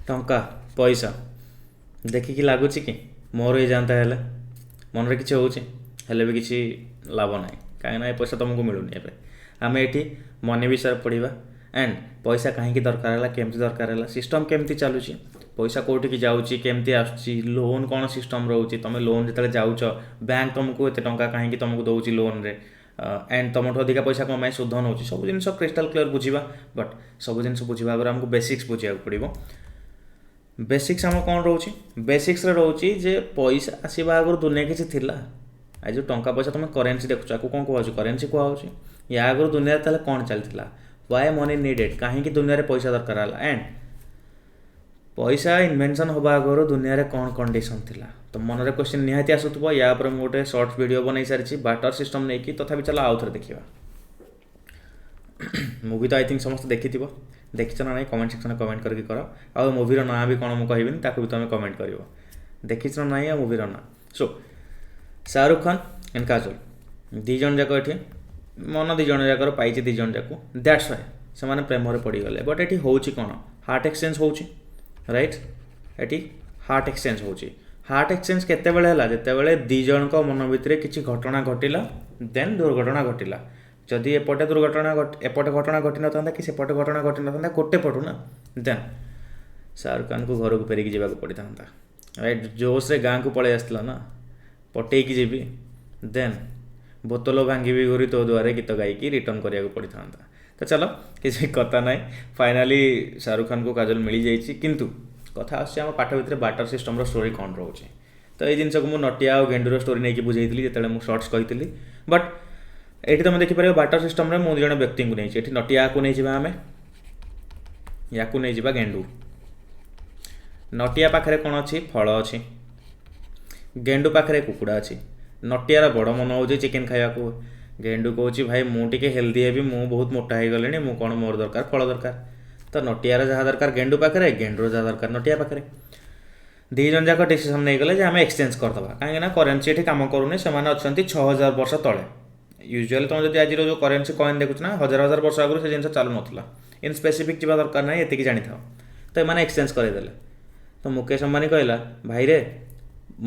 टंका पैसा देखिकी लगुच कि मोर ही जाता है मनरे किसी होले भी किसी लाभ ना कहीं पैसा तुमको मिलूनी एवं आम ये मनी विषय पढ़ा एंड पैसा कहीं दरकार है केमती दरकार है सिस्टम केमती चलुची पैसा कौटिकी जाऊँगी केमती आसूँ लोन कौन सिस्टम रोचे तुम लोन जो जाऊच बैंक तुमको एत टा कहीं तुमको दौर लोन रे एंड तुम अधिका पैसा कम सुध नौ सब जिन क्रिस्टाल क्लियर बुझा बट सब जिन बुझा आगे आमको बेसिक्स बुझा पड़ो बेसिक्स आम कौन रोचे बेसिक्स रोचे जे पैसा आसवा आगुरी दुनिया किसी थिला आज जो टंका पैसा तुम करेन्सी देखुच आपको कौन कहुच करेन्सी कहुच या आगुरी दुनिया ताले कौन चलता वाई मनी नीडेड कहीं दुनिया रे पैसा दरकार है एंड पैसा इन्वेंशन होगा आगुरी दुनिया रे कौन कंडीशन थिला तो मन में क्वेश्चन निहाती आसुव या गोटे शॉर्ट वीडियो बन सारी बाटर सिस्टम नहीं कि तथापि चलो आउ थे देखा मूवी तो आई थिंक समस्त देखी देखी ना नहीं कमेंट सेक्शन कमेंट करके कर आ मूवीर ना भी कौन मुझे कहबी ताकू भी तुम कमेंट कर देखी ना नहीं आ मूवीर ना सो शाहरुख खान एंड काजोल दीज जाक ये मन दीज जाकर पाई दीज जाक दैट्स वाई से प्रेम पड़गले बट ये हूँ कौन हार्ट एक्सचेंज हो राइट ये हार्ट एक्सचेंज हो हार्ट एक्सचेंज केतेबेले जितेबाला दीज मन भितर किसी घटना घटला देन दुर्घटना घटला जदि एपटे दुर्घटना एपटे घटना घटी ना कि सेपटे घटना घटी ना गोटे पटू ना देन शाहरुख खान को घर को फेरिकी जावाक पड़ी था राइट जोश रे गाँ को पलि आसला ना पटेकी जीवी देन बोतल भांगी गोरी तो द्वारे गीत गायकी रिटर्न कराया पड़ी था तो चलो किसी कथा ना फाइनाली शाहरुख खान को काजल मिल जाइए किंतु कथा आम पाठ भितर बाटर सिस्टम स्टोरी कौन रोचे तो ये जिनस को नटिया और गेंडूर स्टोरी नहीं बुझे जो मुझे सर्ट्स कही बट ये तुम देखिपर बाटर सिस्टम में मुझे जड़े व्यक्ति को नहीं नटिया को नहीं आम या नहीं जा गेंडू नटिया पाखे कौन अच्छी फल अच्छी गेंडू पाखे कुकुड़ा अच्छी नटियार बड़ मन हो चिकेन खाया गेंडू कौच भाई मुझे हेल्दी है मुझे बहुत मोटा हो गले मुझे कौन मोर दरकार फल दरकार तो नटियार जहाँ दरकार गेंडू पाखे गेंडूर जहाँ दरकार नटिया पाखे दीज जाक डिसीजन नहीं गले आम एक्सचेंज करदे कहीं करेन्सी ये कम करूनी से अच्छा 6000 वर्ष तले यूजुअली तुम जब आज जो करेन्सी कॉइन देखुच ना हजार हजार वर्ष आगुरी से जिन चलू ना इन स्पेसिफिक जा दरकार ना ये जानी था तो ये एक्सचेंज करदेले तो मुकेश अंबानी कहला भाई रे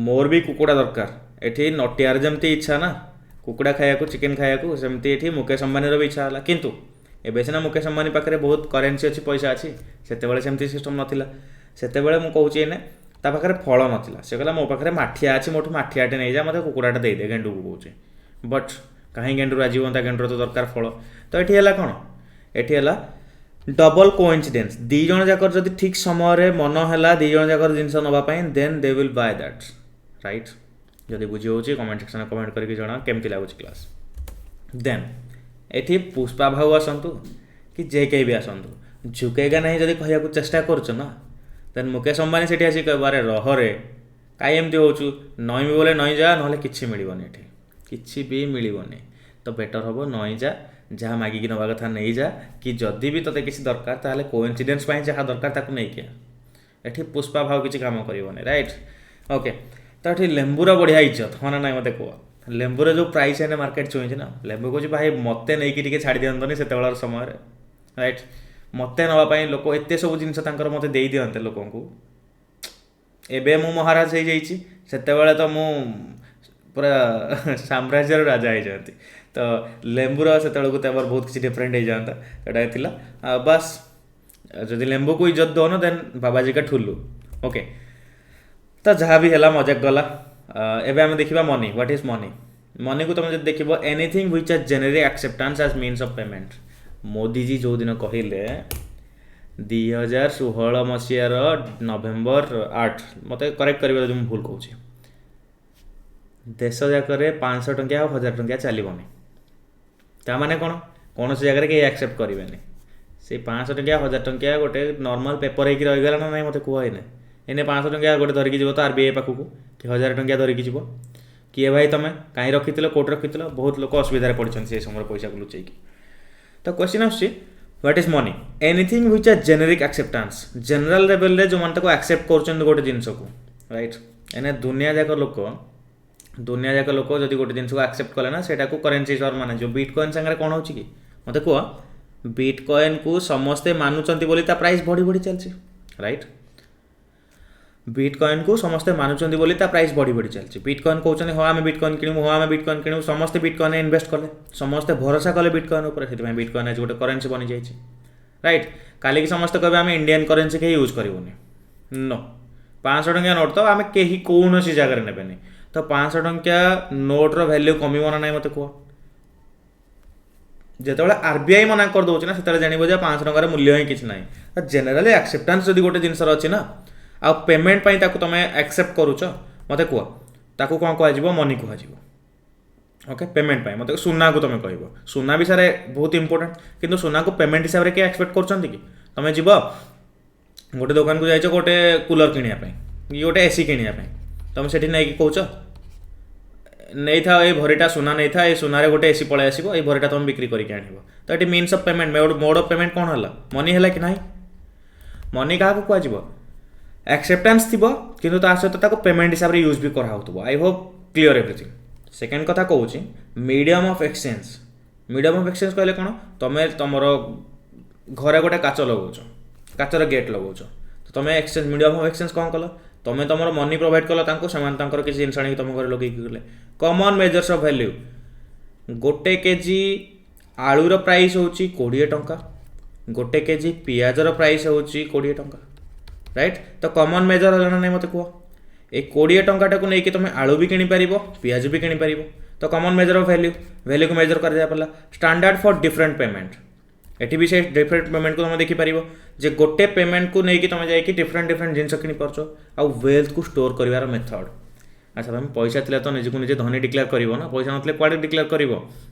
मोर भी कुकुड़ा दरकार ये नटियार जमती इच्छा ना कुकुड़ा खाया चिकेन खाया सेमती ये मुकेश अंबानी भी इच्छा है किंतु एबे सीना मुकेश अंबानी पाखे बहुत करेन्सी अच्छी पैसा अच्छी से सेमती सिस्टम नाला से मुझे कहूँ ता पाखे फल नाला से कहला मो पाखे माठिया अच्छी मोटू माठियाटे नहीं जा मतलब कुकुड़ाटा देदे गेंडू को कहूँ बट कहीं गेंडूर आज हाँ गेंडूर तो दरकार फल तो ये कौन ये डबल कोइंसिडेंस दीज जाक जब ठीक समय मन है दीज जाक जिनस नापी then they will buy that right जदि बुझी हो कमेंट सेक्शन कमेंट करके जना केमती लगुच क्लास देन ये पुष्पा भाऊ आसतु कि जे कहीं भी आसतु झुकेगा नहीं जब कह चेष्टा कर देन मुकेश अंबानी से आसिक बारे रहे कहीं एमती हो नईबी बोले नई जा ना कि मिलनी ये किसी भी मिलनी तो बेटर हम नई जा जहाँ मागिकी नवा कथा नहीं जा कि जदि भी तोते किसी दरकार ताहले कोइंसिडेंस जहाँ दरकार ताकू नहीं किया ये पुष्पा भाव किसी काम करनी राइट ओके तो ये लेंबूर बढ़िया इज्जत हाँ ना ना मत कह लेंबूर जो प्राइस है मार्केट छुई ना लेंबू कह भाई मत नहीं छाड़ दिंतनी से समय राइट मत नापी लोक एत सब जिन मत दे दिंते लोक एवं महाराज हो जाते तो मु पूरा साम्राज्यर राजा हो जाती तो लेंबूर से बहुत किसी डिफरेंट हो जाता यहाँ बस जदि लेंबू को इज्जत दौन देन बाबाजी का ठुल्लू ओके तो जहाँ भी है मजाक गला एवं आम देखा money what is money money को तुम जब देख anything which are generally acceptance as means of payment Modi ji जो दिन कहले 2016 मसीहार नवेम्बर 8 मत करेक्ट कर भूल कहूँ देश जाक 500 टंकिया और 1000 टंकिया चलनी ताने कौन कौन से जगह कहीं एक्सेप्ट करेंगे से 500 टंकिया 1000 टंकिया गोटे नॉर्मल पेपर होगी रहीगला ना ना मत कह इन्हें 500 टंकिया गोटे धरिकी जीव तो आरबीआई पाखक कि 1000 टंकिया धरिकी जीव किए भाई तुम कहीं रखी कौट रखी बहुत लोग असुविधा पड़ते से समय पैसा को लुचेक तो क्वेश्चन आसुच्छी what is money anything which are generic acceptance general level रे जो मन को एक्सेप्ट कर गोटे जिनस को राइट एने दुनिया जाक लोक जब गोटे जिन को एक्सेप्ट कले ना से करेन्सी सर माने जो बिटकॉइन सागर कौन हो मत कह बिटकॉइन को समस्ते मानुंट बोली प्राइस बढ़ी बढ़ी चलती राइट बिटकॉइन को समस्ते मानुचंदी बोली ता प्राइस बढ़ी बढ़ी चलती। बिटकॉइन कहते हाँ आम बिटकॉइन किणु हाँ आम बिटकॉइन किणु समस्ते बिटकॉइन इन्वेस्ट कले समस्ते भरोसा कले बिटकॉइन उपर से बिटकॉइन आज गोटे करेन्सी बनी जाइए राइट। काली की समस्ते कहे आम इंडियन करेन्सी कहीं यूज करूनी नो 500 टंकिया नोट तो आम कहीं कौन जगह ने तो 500 टंकिया नोट्र भैल्यू कमिब ना ना मत कह जिते आरबीआई मना कर दूसरी ना से जानव 500 टकर मूल्य ही किसी ना जेनेराली एक्सेप्टान्स जब गोटे जिनसर अच्छी ना आ पेमेंट पाई ताकू तुम एक्सेप्ट करुच मत कह ताकू कौन कह मनी कह ओके पेमेंट पाई मत सुना को तुम कह सुना विषय बहुत इंपोर्टेंट किंतु सुना को पेमेंट हिसाब से किए एक्सपेक्ट कर तुम जीव गोटे दुकान को जाइए गोटे कूलर किणापी कि गोटे एसी किणापी तुम से नहीं कौच नहीं था ये भरीटा सुना नहीं था ये सुनारे गोटे एसी पलि आसो ये भरीटा तुम बिक्री करके आण तो ये means of payment mode of payment कौन है मनी है कि ना मनी क्या कह एक्सेप्टान्स थी किंतु ता सहित पेमेंट हिसाब से यूज भी कराऊ I hope clear everything. Second कथा कहूँ medium of exchange medium of exchange कहले कौन तुम तुम घरे गोटे काच लगाऊच काचर गेट लगाऊच तो तुम एक्सचेंज मीडियम ऑफ एक्सचेंज कौन कल तुम तुम मनी प्रोवाइड कल से किसी जिन आनी तुम घर लगे गले कॉमन मेजर्स ऑफ वैल्यू गोटे केजी आलूर प्राइस हूँ 20 टंका गोटे केजी पियाजर प्राइस हूँ 20 टंका राइट तो कॉमन मेजर है ना नहीं मत कह ये 20 टंकाटा को लेकिन तुम आलू भी किपर पियाज भी किपर तो common measure of value value को मेजर कर पाला standard for different payment eighty भी से डिफरेंट पेमेंट को तुम देखिपार जे गोटे पेमेंट को लेकिन तुम जाकि डिफरेंट डिफरेंट जिन कि पार्छ आउ वेल्थ को स्टोर कर मेथड अच्छा तुम पैसा थी तो निजी को निजे धनी डिक्लेयर कर ना पैसा ना कड़े डिक्लेयर कर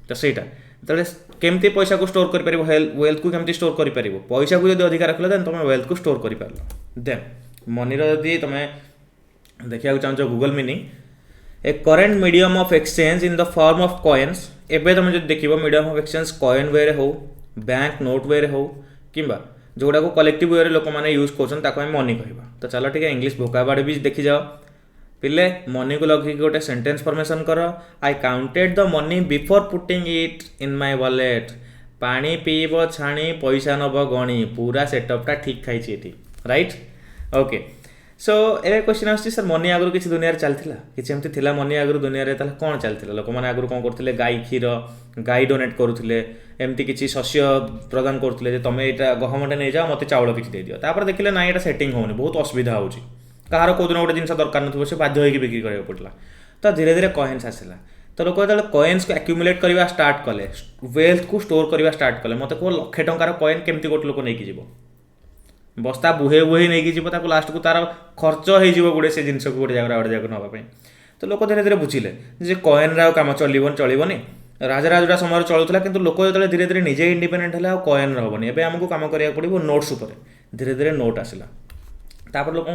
तो सहीटा जो केमती पैसा को स्टोर कर वेल्थ को केमती स्टोर कर पैसा को जो अधिकार रखल देन तुम वेल्थ को स्टोर कर देन मनी री तुम देखा चाहो Google meaning A current medium of exchange in the form of coins एवं तुम जो देख मीडियम ऑफ एक्सचेंज कॉइन वे हो बैंक नोट वे हो कि जोड़ा को कलेक्टिव वे लोक मैंने यूज कर मनी कह तो चलो ठीक है इंग्लिश भोकाबुलारी भी देखी जाओ पिले मनी को लगे गोटे सेंटेंस फॉर्मेशन कर I counted the money before putting it in my wallet पानी पीब छाणी पैसा नब गणी पूरा सेटअपटा ठीक खाई राइट ओके सो ए क्वेश्चन आस सर मनी आगु किसी दुनिया चलता किसी मनी आगु दुनिया कौन चलता लोक मैंने आगु कौन करते गाई क्षीर गाई डोनेट करुले एमती किसी शस्य प्रदान करते तुम यहाँ गहमटे नहीं जाओ मत चाउल किसी दे दियो देखिले ना यहाँ सेटिंग होनी बहुत असुविधा हो कहार कौ दिन गोटे जिन दरकार ना से बाध्य होकर बिक्री करा पड़ा तो धीरे धीरे कॉइन्स आसला तो लोक जो कॉइन्स को एक्यूमुलेट करवा स्टार्ट कले वेल्थ को स्टोर करवा स्टार्ट कले मत कह लक्षे टंकार कॉइन केमती गोटे लोक नहीं जीव बस्ता बुहे बुहे नहीं जीव लास्ट को तार खर्च हो गोटे से जिन गोटे जगह नापी तो लोक धीरे धीरे बुझिले जे कॉइन कम चलनी राजराजा समय चलूला कि लोक जो धीरे धीरे निजे इंडिपेंडेंट है कॉइन हेनी एवं आमको कम करा पड़ो नोट्स उपर धीरे धीरे नोट आसला तापर लोक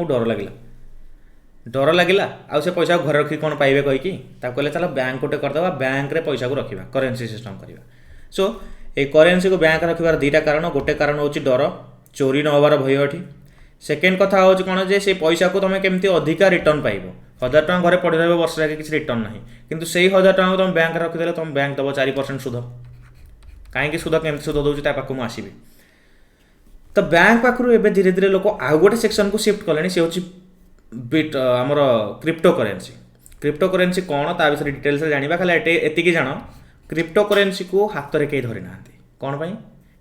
डर लगे आउ से पैसा घर रखी कौन पाइबे कहीकि कहले चलो बैंक गोटे करदे बैंक रे पैसा को रखा करेन्सी सिस्टम करवा सो ये करेन्सी को बैंक रखार दुईटा कारण गोटे कारण हूँ डर चोरी न होबार भय ये सेकेंड कथा हूँ कौन जे से पैसा को तुम केमती अधिका रिटर्न पाइब 1000 टଙ୍କା घरे पड़ी रही वर्ष जाके किसी रिटर्न ना कि से 1000 टଙ୍କା तुम बैंक रखीदे तुम बैंक दब 4% सुध कहीं सुध केमती सुध दूसरी पाक मुझे आसबि तो बैंक पाखु एवं धीरे धीरे लोक आउ गोटे सेक्शन को शिफ्ट कले सी हूँ बिट आमर क्रिप्टो करेन्सी कौन ता विषय डिटेल्स जाना खाली एति जान क्रिप्टो करेन्सी को हाथ में कहीं धरी ना कौन पाई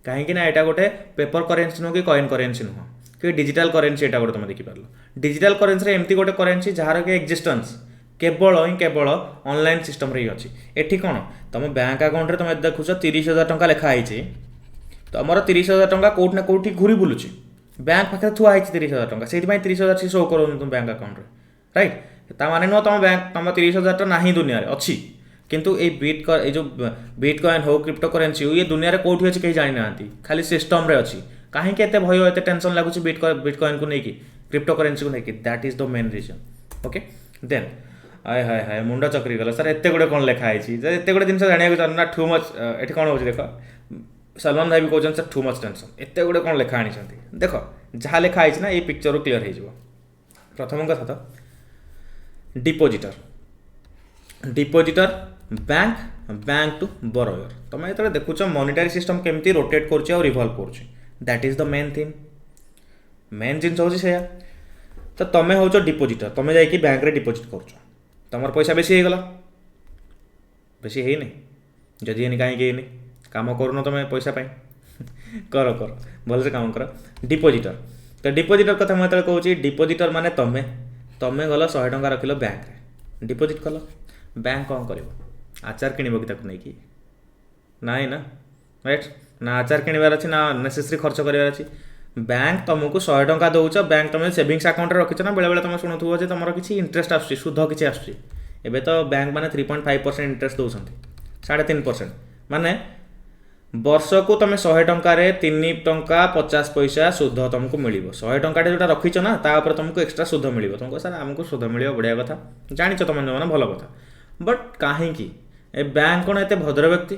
कहीं यहाँ गोटे पेपर करेन्सी नुह कि कॉइन करेन्सी नुह कि डिजिटल करेन्सी यहाँ गोटे तुम देखिपार डिजिटल करेन्सी एमती गोटे करेन्सी जार कि एक्जिस्टेंस केवल ऑनलाइन सिस्टम रे अच्छी एठी कौन तुम बैंक अकाउंट तुम देखुच 30,000 टंका लिखाई तुम 30,000 टंका कौटना कौटी घूरी बुलूँ बैंक पाखे थुआई 30,000 टंका से 30,000 से शो कर तुम बैंक अकाउंट राइट ता माने नुह तुम बैंक तुम 30,000 ना दुनिया अच्छी किंतु ये जो बिटकॉइन हो क्रिप्टो करेन्सी हो ये दुनिया रे कोठी अछि कहीं जानि नांती खाली सिस्टम रे अछि कहीं के एते भय एते टेंशन लागुछि बिटकॉइन को लेकिन क्रिप्टो करेन्सी को लेकिन that is the main reason okay then आय हाय हाय मुंड चक्री गला सर एते गुडे कोन लेखा आइछि एते गुडे जिंस जानिया को ना टू मच एठी कोन होछि देखो सलमान भाई भी कहछन सर टू मच टेंशन एते गुडे कोन लेखा आनि छथि देखो जहा लेखा आइछि ना ये पिक्चर रो क्लियर हे जिवो प्रथम कथा तो डिपोजिटर बैंक टू बरोयर तुम ये देखुच मॉनिटरी सिस्टम केमती रोटेट कर रिवॉल्व कर that is the main thing main जिन हूँ से तो तुम हूँ डिपोजिटर, तुम जा बैंक रे डिपोजिट कर तुम पैसा बेसी होगला बेसी है जदि है कहीं काम करून तुम पैसा पाई कर कर भलसे काम कर डिपोजिटर। तो डिपोजिटर कथा मुझे कहूँ डिपोजिटर माने तुम तुम गल 100 टंका रखिल बैंक रे डिपोजिट कल बैंक कौन कर आचार किणव कि नहीं नाई ना राइट ना आचार किणवार अच्छी ना नेसेसरी खर्च करार अच्छी बैंक तुमको 100 टंका दौच बैंक तुम सेविंग्स अकाउंट रखिच ना बेले तुम शुणुव तुम किसी इंटरेस्ट आसुद किसी आसूँ एबे तो बैंक मैंने 3.5% इंटरेस्ट दौरान 3.5% माने वर्ष को तुम 100 टंकार 3 टंका 50 पैसा सुध तुमको मिल 100 टंका जोटा रखीच ना तापर तुमको एक्सट्रा सुध मिल तुमको सर आमको सुध मिल बढ़िया कथा जाच तुम जो भल कथा बट कहीं ए बैंक कौन एत भद्र व्यक्ति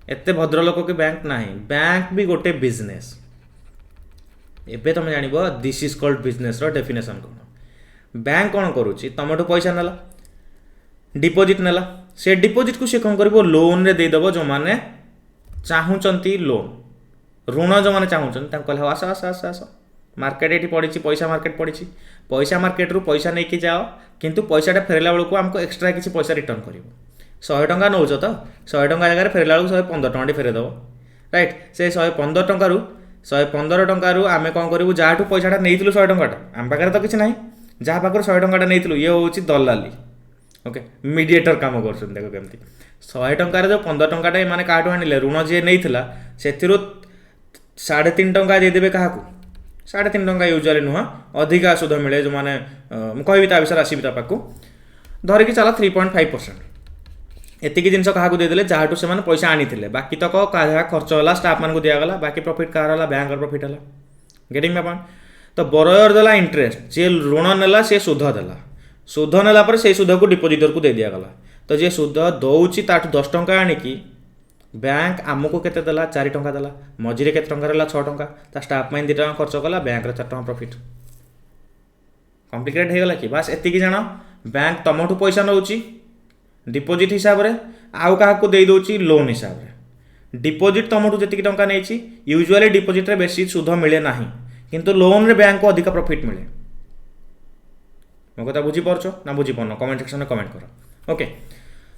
एत भद्र लोक कि बैंक ना बैंक भी गोटे बिजनेस एबे तुम जान this is called business definition कौन बैंक कौन करुच्ची तुमठू पैसा नेला डिपोजिट नेला से डिपोजिट को सी कौन कर लोन रे देदेव जो मैंने चाहूँगी लोन ऋण जो मैंने चाहूँगी कहले आस आस आस आस मार्केट ये पड़ी पैसा मार्केट पड़ी पैसा मार्केट रू पैसा नहीं कि जाओ किंतु पैसाटा फेरला बेलू आमको एक्सट्रा किसी पैसा रिटर्न कर 100 टंका नौच तो 100 टंका जगह फेरला बेलू 115 टंका फेरदेव राइट से 115 टंका 115 टंका आम कौन करूँ जहाँ पैसाटा नहीं 100 टंकाटा आम पाखे तो किसी ना जहाँ पाखे 100 टंकाटा नहीं ये हूँ दलाली ओके मीडिएटर काम कर देख केमती 100 टंकार जो 15 टंकाटा मैंने क्या आनिले ऋण जी नहीं से 3.5 टंका देदेवे क्या 3.5 टंका यूजुअली नुह अधिका सुध मिले जो मैंने मुझे ता विषय आसबि पाक धरिकी चला 3.5% एतिकी जिनस क्या देदेले जहाँ से पैसा आनी बाकी तक क्या खर्च है स्टाफ मान दिगला बाकी प्रॉफिट कह बैंक प्रॉफिट है गेटिंग माय पॉइंट। तो बरोयर देला इंटरेस्ट जे ऋण नेला से सुध देला सुध नेला पर से सुध को डिपोजिटर को दे दिगला तो जे सुध दौची ताठू 10 टंका आनिकी बैंक आमको केते देला 4 टंका देला मझिरे केते टंका रहला 6 टंका ता स्टाफ माइन 2 टंका खर्च कला बैंक रे 4 टंका प्रॉफिट कॉम्प्लिकेटेड हे गला कि बस एतिकी जानो बैंक तमठू पैसा नउची डिपोजिट हिसाब रे आउ काहा को दे दोची लोन हिसाब रे डिपोजिट तमठू जतिकी टंका नेची यूजुअली डिपोजिट रे बेसी सुध मिले नाही किंतु लोन रे बैंक को अधिक प्रॉफिट मिले मो कथा बुझी परछो ना बुझी परनो कमेंट सेक्शन में कमेंट करो ओके।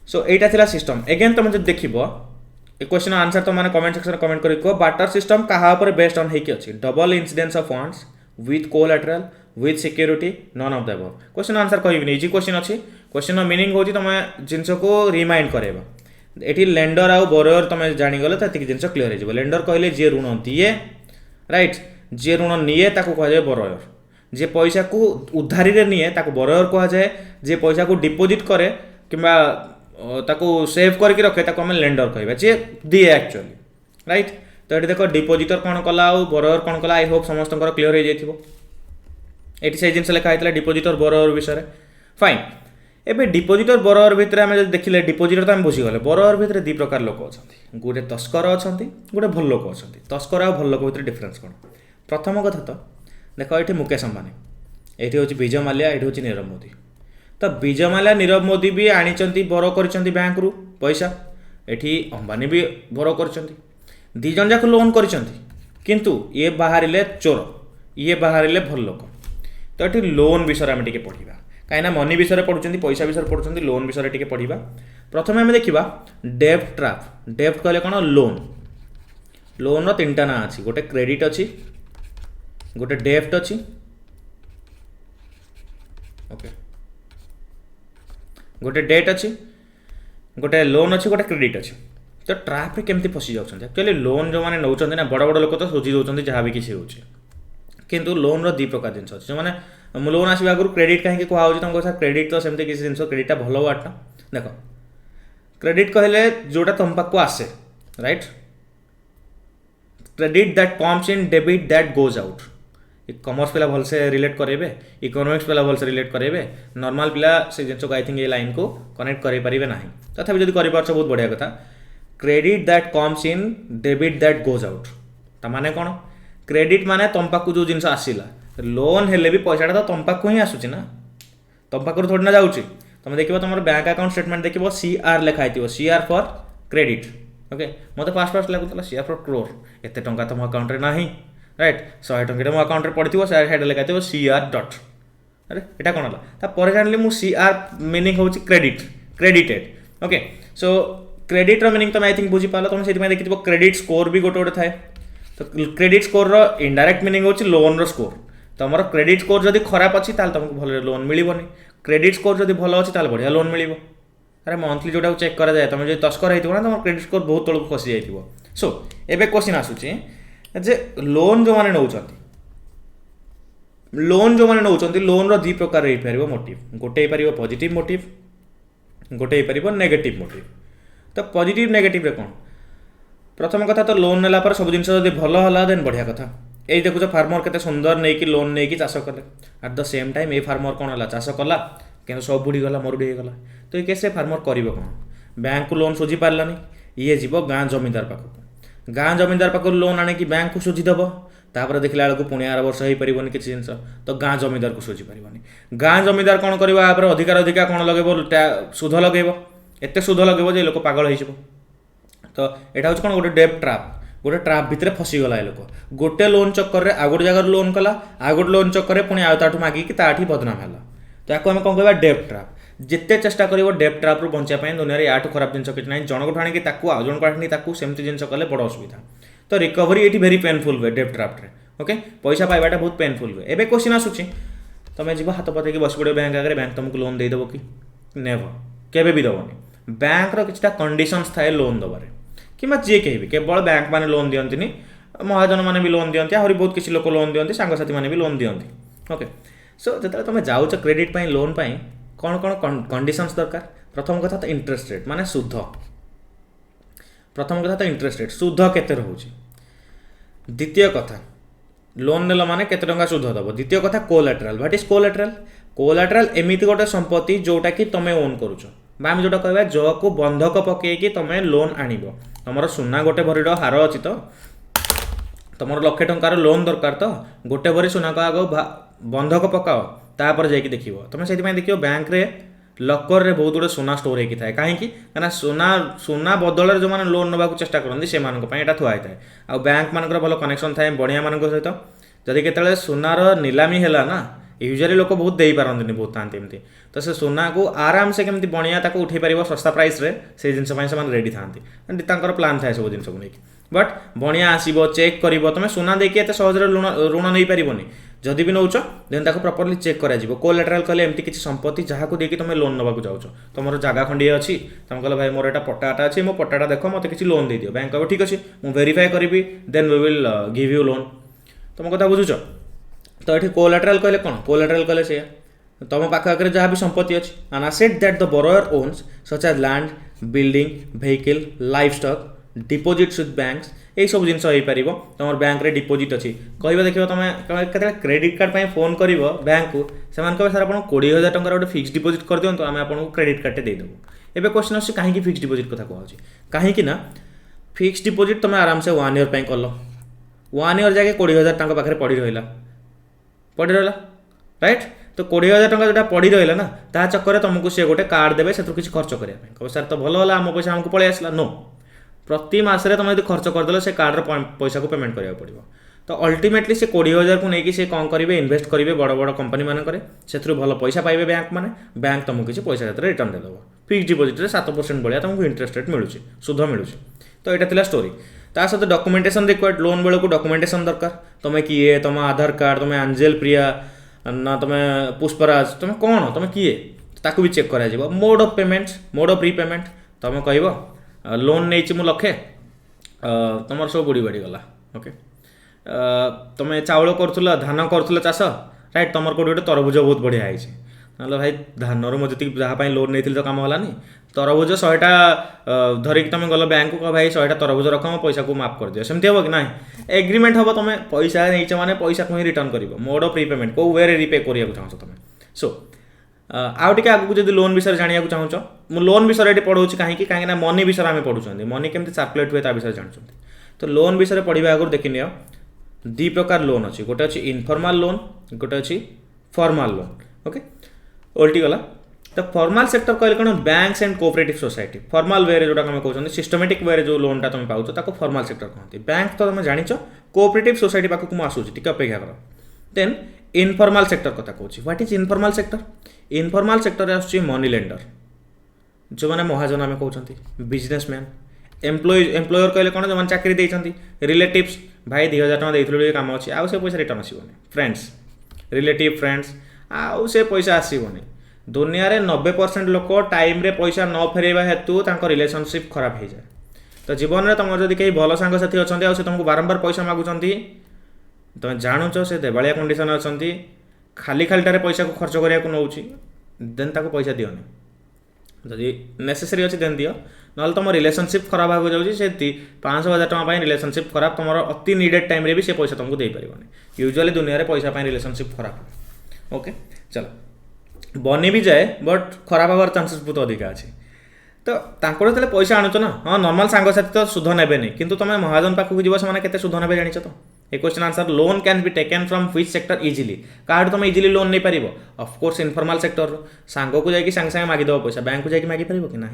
सो एटा थिला सिस्टम अगेन तुम जब देखिबो ए क्वेश्चन आंसर तो माने कमेंट सेक्शन में कमेंट करी को बाटर सिस्टम कहा ऊपर बेस्ड ऑन हेकी अछि double incidence of funds with collateral with security none of the above question answer कहबी इजी क्वेश्चन अछि क्वेश्चन मीनिंग होची तुम जिंस को रिमाइंड करेबा एठी लेंडर आ बोरोयर तुम जानि गले त एतिक जिंस क्लियर हे जबो लेंडर कहले जे ऋण दिए राइट जे ऋण निए ताको कह जाय बोरोयर जे पैसा को उधारी रे निए ताको बोरोयर कह जाय जे पैसा को डिपोजिट करे किबा ताको सेव करके रखे ताको हम लेंडर कहबा जे दिए एक्चुअली राइट। तो ये देख डिपोजिटर कौन कला बोरोयर कौन कला आई होप समस्त क्लियर हो जाइथिबो एटी से जिनस लिखा होता डिपोजिटर बोरोयर विषय फाइन एबे डिपोजिटर बोरोयर भितर आम देखिले डिपोजिटर तो आम बुझीगले बोरोयर भितर 2 प्रकार लोक अच्छा गोटे तस्कर अच्छा गोटे भल लोक अच्छा तस्कर आ भल लोक भितर डिफरेन्स कौन प्रथम कथा तो देख ये मुकेश अंबानी ये हूँ विजय माल्या ये हूँ नीरव मोदी तो विजय माल्या नीरव मोदी भी आनी बोरो कर बैंक रु पैसा एठी अंबानी भी बोरो कर दी जन जाक लोन किंतु ये बाहर चोर ये बाहर भल लोक तो ये लोन विषय आम टे पढ़ा कहीं मनी विषय पढ़ुं पैसा विषय पढ़ुं लोन विषय टे पढ़ा प्रथम आम देखा डेब्ट ट्रैप डेब्ट कहले कौन लोन लोन रो 3टा ना अच्छी गोटे क्रेडिट अच्छी गोटे डेब्ट अच्छी ओके गोटे डेट अच्छी गोटे लोन अच्छी गोटे क्रेडिट अच्छी तो ट्रैप रे केमती फसी जाउछन एक्चुअली लोन जो माने नौचंदी ना बड़ बड़ लोक तो सोची दउछन जहाँ भी किसी होउछे किंतु लोन रो 2 प्रकार जिनस अच्छे माने लोन आसवा आगु क्रेडिट कहीं कह तुमको क्रेडिट तो सेमती किसी जिनस क्रेडिटा भल वाटा देख क्रेडिट कहले जोटा तुम पाक आसे right credit that comes in debit that goes out commerce पिला भल से रिलेट करेबे इकोनॉमिक्स पिला भल से रिलेट करेबे नॉर्मल पिला से जिनस को आई थिंक ये लाइन को कनेक्ट करें पारे ना तथापि जब कर बहुत बढ़िया कथा credit that comes in debit that goes out ता माने कौन क्रेडिट माने तुम पाक जो जिनस आसला लोन हेले भी पैसाटा तो तुम पाक ही आसूची ना तुम पाक थोड़ी ना जाऊँगी तुम देखो तुम बैंक अकाउंट स्टेटमेंट देखो CR लिखाई CR फॉर क्रेडिट ओके मत फास्ट लगुला CR फॉर क्रोर एत टंका तुम अकाउंट ना राइट 100 टंका मो अकाउंट पड़ो हेड लिखाई CR डट अरे एटा कौन है तापर जानी मु CR मीनिंग हूँ credited okay so credit meaning तुम आई थिंक बुझी पाल तुम से देखी क्रेडिट स्कोर भी गोटे गोटे थाए तो क्रेडिट स्कोर इनडायरेक्ट मीनिंग हूँ लोन स्कोर तुम क्रेडिट स्कोर जब खराब अच्छी तुमको भल लोन मिलबनी क्रेडिट स्कोर जब भल अच्छी बढ़िया लोन मिल अरे मंथली जोटा चेक करा जाए तुम जो तस्कर होती ना तुम क्रेडिट स्कोर बहुत तौक खसी जाइए सो एबे क्वेश्चन आसूची जे लोन जो मैंने नौकरी लोन जो मैंने नौकरी लोन दी प्रकार हो पार मोटिव गोटे हो पॉजिटिव मोटिव गोटे हो नेगेटिव मोटिव तो पॉजिटिव नेगेटिव रे कौन प्रथम कथा तो लोन नेला पर सब जिन भल है देन बढ़िया कथा यही देखुच फार्मर केते सुंदर नहीं कि लोन नहीं कि चाष कले एट द सेम टाइम ये फार्मर कौन है चाष कला कि सब बुड़ी गला मरुड़ी गला तो ये केस फार्मर कर कौन बैंक को लोन सुझी पारानी ये जीव गाँ जमींदार पाखक गाँ जमींदार पाखक लोन आने बैंक को सुझीदेव तापर देखला बेलू पुणी आर वर्ष हो पारन किसी जिन तो गाँ जमींदार को सुझी पारनी गाँ जमींदार कौन कर अधिका कौन लगे सुध लगे एत सुध लगे जे लोक पागल हो तो यहाँ हूँ कौन गोटे डेब्ट ट्रैप गोटे ट्रैप भितर फसीगला ये लोक गोटे लोन चक्कर में आउ गोटे जगह लोन कला आउ गोटे लोन चक्कर में पुणी आउ मागिकी ताठी बदनाम है तो या आम कौन कह डेब्ट ट्रैप जिते चेष्टा कर डेब्ट ट्रैप रू बचाई दुनिया या खराब जिन किसी ना जनक आनिकी आउ जन आनी सेमती जिन कले बड़ असुविधा तो रिकवरी ये भेरी पेनफुल हुए डेब्ट ट्रैप्रे ओके पैसा पाइबाटा बहुत पेनफुल हुए एबे क्वेश्चन आसूची तुम जीव हाथ पतैकी बस पड़े बैंक आगे बैंक तुमको लोन देदेव कि नेवर केबे भी दबनी बैंक किछटा कंडीशंस थाए लोन दबार कि जी कह केवल बैंक मैंने लोन दिखती महाजन मैंने भी लोन दिखती आहरी बहुत किसी लोक लोन दिखती सांगसाथी मैंने भी लोन दिखती ओके सो जो तुम जाऊच क्रेडिट लोन कौन कौन कंडीशंस दरकार प्रथम कथा तो इंटरेस्ट रेट माने सुध प्रथम कथा तो इंटरेस्ट रेट सुध केते रहउची द्वितीय कथा लोन नेल माने केते टंका सुध दब द्वितीय कथा collateral what is collateral collateral एमिति गोटे संपत्ति जोटा कि तुम ओन करूछ बा आम जोटा कहबा जो को बंधक पकेकी तुम लोन आनिबो तुमर सुना गोटे भरीर हार अच्छी तो तुम लक्षे टंकार लोन दरकार तो गोटे भरी सुना को आग बंधक पकाओ तापर जाकि देख तुम से देख बैंक रे लकर रे बहुत गुड़े सुना स्टोर होती है कहीं सुना बदल जो मैंने लोन नवा चेष्टा करते से थुआ है आ बैंक मान भल कनेक्शन थाए बणिया मान सहित जदि केतले सुनार नीलामी है ना यूजुअली लोक बहुत दे पारती बहुत था एमती तो से सुना को आराम से केमती बणिया उठे पार सस्ता प्राइस रे से जिनस रेडी था प्लान थाए सब जिन को लेकिन बट बणिया आसो चेक कर तुम सुना देखिए एत सहज ऋण नहीं पारनि जदि भी नौच देन ताको प्रॉपर्ली चेक करा जीवो कोलैटरल कहले एमती किसी संपत्ति जहाँ को देकी तुम लोन नवा जाऊच तुम जगह खंडिए अच्छी तुम कहल भाई मोर एटा पट्टाटा अच्छी मो पट्टाटा देख मत किसी लोन दे दियो बैंक कह ठीक अच्छे मुझे वेरीफाई करी then we will give you loan तुम कथा बुझुच तो ये कोलैटरल कहले कौन कोलैटरल कहले से तुम पाखे जहाँ भी संपत्ति अच्छी an asset that the borrower owns such as land building vehicle livestock deposits with banks यही सब जिन हो तुम बैंक रे डिपोजिट अच्छी कह देखिए तुम क्रेडिट कार्ड पर फोन कर बैंक को से सर आप 20,000 टंकार गोटे फिक्स डिपोजिट कर दिखाँ आम आपको क्रेडिट कार्ड देदेबू एवं क्वेश्चन अच्छे कहीं फिक्स डिपोजिट कथा कहूँ कहीं ना फिक्स डिपोजिट तुम आराम से 1 ईयर कल 1 ईयर जाके 20,000 टंका पाखे पड़ी रहा राइट तो 20,000 टंका जो पड़ी रहा ना ता चक्कर तुमको सी गोटे कार्ड देवे से किसी खर्च करने कह सर तो भल है आम पैसा आमको पलि आसला नो प्रति मासरे तुम यदि खर्च करदे से कार्ड पैसा को पेमेंट करा पड़ो तो अल्टीमेटली से 20,000 को लेकिन से कौन करेंगे इन्वेस्ट करेंगे बड़ बड़ कंपनी मानक से भल पैसा पाइबे बैंक मैंने बैंक तुमको किसी पैसा रिटर्न देदेव फिक्स डिपोजिट 7% भाया तुमको इंटरेस्ट रेट मिलूँ सुध मिलूँ तो यहाँ था स्टोरी ता सहित डॉक्यूमेंटेशन रिक्वायर्ड लोन बेलू डॉक्यूमेंटेशन दरकार तुम किए तुम आधार कार्ड तुम एंजेल प्रिया ना तुम पुष्पराज तुम कौन तुम किए ताकू भी चेक करा mode of payment mode of repayment तुम कह लोन नहीं मु लक्षे तुम सब बुड़ी बाड़ी गला ओके तुम चाउल कर धान कर चाष राइट तुम कौट गोटे तरभुज बहुत बढ़िया है ना भाई धान मुझे जहाँ लोन नहीं तो कम होलानी तरभुज 100टा धरिक तुम गल बैंक को भाई 100टा तरभुज रख मो पैसा को माफ कर दियो सेमती हम कि ना एग्रीमेंट हम तुम पैसा नहीं मैंने पैसा को ही रिटर्न कर मोड ऑफ रीपेमेंट कौ वे रिपे करा चाहो तुम सो आउ टे आगू जब लोन विषय जाना चाहूँ मु लोन विषय ये पढ़ाऊँ कहीं मनी विषय आम पढ़ुं मनी केमती सर्कुलेट हुए विषय जानते तो लोन विषय पढ़ा आगुरी देखी नि दी प्रकार लोन अच्छी गोटे अच्छी इनफॉर्मल लोन गोटे अच्छी फॉर्मल लोन ओके उल्टी गला तो फॉर्मल सेक्टर कहले कौन banks and cooperative society formal way जो कहते सिस्टमेटिक वे जो लोनटा तुम पाउच ताको फॉर्मल सेक्टर कहते बैंक तो तुम जान कोऑपरेटिव सोसाइटी पाखक मुझे आसूँ टी अपेक्षा कर देन इनफॉर्मल सेक्टर कथा कहूँ what is informal sector informal sector आसूँ मनी लेंडर जो मैंने महाजन आम कहते बिजनेसमैन एम्प्लॉयर कहले कौन जो मैंने चाकरी देती रिलेटिव्स भाई 2000 टका देते कम अच्छे आउ से पैसा रिटर्न आसबनी फ्रेंड्स रिलेटिव फ्रेंड्स आउ से पैसा आसबनी दुनिया रे 90% लोक टाइम रे पैसा न फेरवा हेतु रिलेशनशिप खराब हो जाए तो जीवन में तुम जब कहीं भल सांगसाथी अच्छा से तुमको बारंबार पैसा मागुंट तुम जानुच से देवालिया कंडीशन अच्छा खाली खालीटार पैसा को खर्च करने नौ देन ताको पैसा दियोनी जदि नेसेसरी अच्छी देन दियो ना तुम रिलेशनशिप खराब हो जाऊँगी से 500,000 टका रिलेशनशिप खराब तुम अति नीडेड टाइम रे भी से पैसा तुमको दे पारिबनी यूजुअली दुनिया रे पैसा रिलेशनशिप खराब ओके चलो बनी भी जाए बट खराब हबार चांसेस बहुत अधिक अच्छे तो जो पैसा आणुच ना हाँ नॉर्मल सांगसाथी तो सुध ने कि तुम महाजन पाखक जीव से केते सुध ने जान तो a question answer loan can be taken from which sector easily card तुम इजिली लोन नहीं पार ऑफकोर्स इनफॉर्मल सेक्टर सांग को जाकि सांगे सांगे मागिदेव पैसा बैंक को जाकि मागी पार कि ना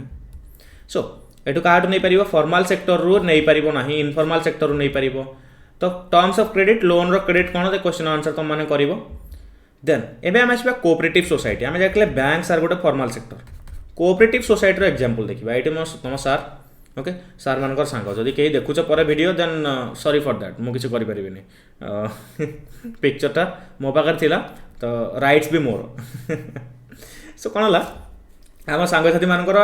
सो एटू कार्ड नहीं पार फॉर्मल सेक्टर रू नहीं पार ना इनफॉर्मल सेक्टर रू नहीं पार तो टर्म्स ऑफ क्रेडिट लोन रो क्रेडिट कौन क्वेश्चन आंसर तुम मैंने कर देन एवं आम आसवा कोऑपरेटिव सोसाइटी आम जाके बैंक सार गोटे formal sector cooperative society example देखा ये तुम सार ओके सार मानकर सांग जदि कहीं देखुच पर video then sorry for that मुझे करें पिक्चरटा मो पाखे थिला तो राइट्स भी मोर सो कौन है आम सांगसाथी मानकर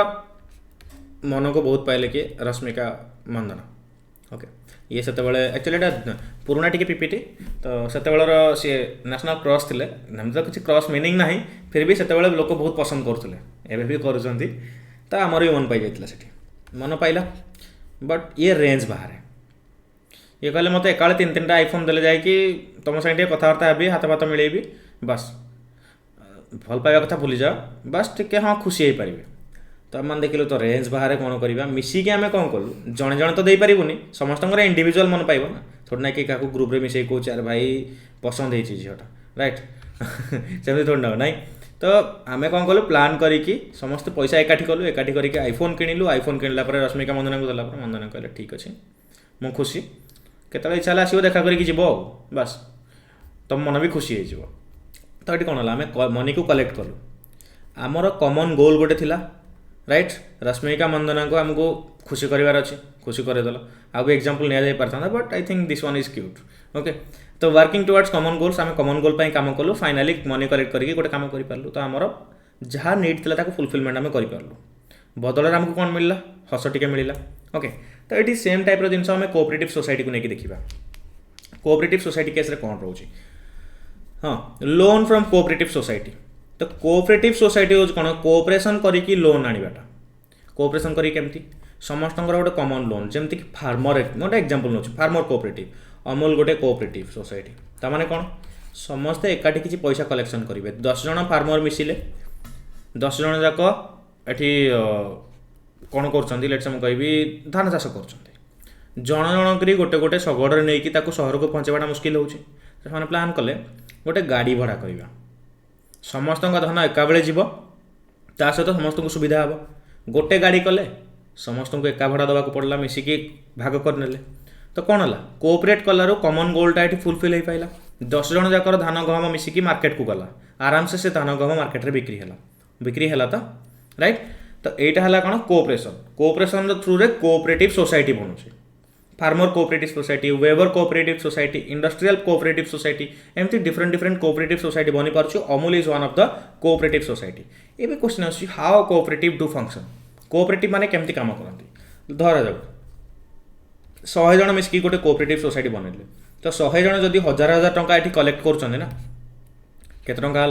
मन को बहुत पाइले कि रश्मिका मंदना ओके ये से एक्चुअली पुराना टी पीपीटी तो से सी नेशनल क्रॉस थे तो किसी क्रॉस मीनिंग ना फिर भी से लोक बहुत पसंद करुले एवं भी कर तो आमर भी मन पाई जाता से मन पाइला बट ये रेंज बाहर ये कहले मत एका 3-3टा आईफोन देले जाए कि तुम साथ कथबार्ता हेबी हाथ भात मिलेबी बस भल पाइबा कथा भूली जाओ बस टिके हाँ खुशी हो पारे तो आम देखिलु तो रेंज बाहर कौन करवा मिसिकी आम कौन कलु जड़े जड़े तो देपारूनी समस्त इंडिविजुअल मन पाइब ना थोड़ी ना कि क्या ग्रुप रे मिसे कौच यार भाई पसंद है झीटा राइट सेमती थोड़ी ना ना तो आम कौन कलु प्लान करी समस्त पैसा एकाठी कलु एकाठी करके आईफोन किणिलु आईफोन किणला रश्मिका मंदना को देला मंदना कहले ठीक अच्छे मु खुशी केतले इच्छा आसो देखा करी जीव बस तुम मन भी खुशी हो तो ये कौन है आम मनी को कलेक्ट कलु आमर कॉमन गोल गोटे थिला राइट रश्मिका मंदना को आमको खुशी करार अच्छे खुशी करदेल आउ भी एग्जांपल नि पारता but I think this one is cute okay तो वर्किंग टुवर्ड्स कॉमन गोल्स आम कॉमन गोल पर काम कलु फाइनाली मनी कलेक्ट करके गोटे काम करूँ तो आमर जहाँ नीड था फुलफिलमेंट आम करूँ बदल आमको कौन मिलला हस टिके मिलला ओके तो ये सेम टाइप जिन आम कोऑपरेटिव सोसाइटी को लेकिन देखा कोऑपरेटिव सोसाइटी केस कौन रोचे हाँ लोन फ्रॉम कोऑपरेटिव सोसाइटी तो कोऑपरेटिव सोसाइटी हूँ कौन कोऑपरेशन करी लोन आनीबाटा कोऑपरेशन करी केमती समस्त गोटे कॉमन लोन जमती कि फार्मर गोटे एग्जांपल नौ फार्मर कोऑपरेटिव अमूल गोटे कोऑपरेटिव सोसाइटी तामाने कौन समस्ते एकाठी किसी पैसा कलेक्शन करेंगे 10 जन फार्मर मिसिले 10 जन जाक एठी कौन कर कहि धान चाष कर जन जन करी गोटे गोटे शगड़ नहीं कि सहर को पहुँचाटा मुस्किल हो प्लान कले गोटे गाड़ी भड़ा करवा समस्त धान एका बेले जीव ता सहित समस्त को सुविधा हे गोटे गाड़ी कले समस्त को एका भड़ा देवाक पड़ला मिसिकी भाग करने तो कौन है कोऑपरेट कलारू कॉमन गोलटा ये फुलफिल हो पाला 10 जन जाकर धान गहम मिसिकी मार्केट को गला आराम से धान गहम मार्केट रे बिक्री है तो राइट तो यहाँ है कौन कोऑपरेशन थ्रू रे कोऑपरेटिव सोसाइटी बनूँ farmer cooperative society weaver cooperative society industrial cooperative society एमती डिफरेंट कोऑपरेटिव सोसाइटी बनी पार्छ Amul is one of the cooperative society ये भी क्वेश्चन आस how cooperative do function cooperative माने केमती काम करती धरा जाऊ 100 जन मिसिकी गोटे कोऑपरेटिव सोसाइटी बनइले तो 100 जन जदि 1000 टंका ये कलेक्ट कर केते टंका है